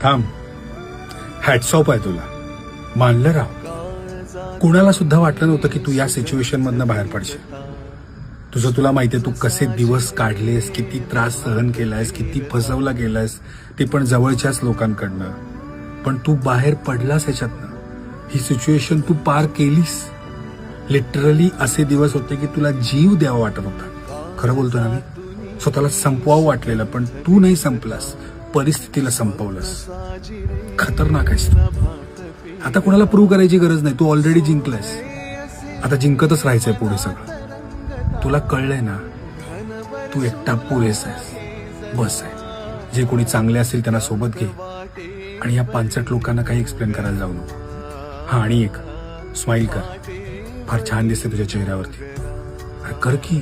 थांब. Hats off आहे तुला. मानलं राव. कुणाला सुद्धा वाटलं नव्हतं की तू या सिच्युएशन मधनं बाहेर पडशील. तुला माहितीये तू कसे दिवस काढलेस, किती त्रास सहन केलायस, किती फसवला गेलायस, ते पण जवळच्याच लोकांकडनं. पण तू बाहेर पडलास ह्याच्यातनं. ही सिच्युएशन तू पार केलीस. लिटरली असे दिवस होते की तुला जीव द्यावा वाटत होता. खरं बोलतो ना मी. स्वतःला संपवावं वाटलेलं, पण तू नाही संपलास, परिस्थितीला संपवलंस. खतरनाक आहेस तू. आता कुणाला प्रूव्ह करायची गरज नाही. तू ऑलरेडी जिंकलायस. आता जिंकतच राहायचंय पुढे सगळं. तुला कळलंय ना, तू एकटा पुरेसा आहेस. बस आहे. जे कोणी चांगले असतील त्यांना सोबत घे आणि या पांचट लोकांना काही एक्सप्लेन करायला जाऊ नको. हा, आणि एक स्माइल कर. फार छान दिसते तुझ्या चेहऱ्यावरती. अरे कर की.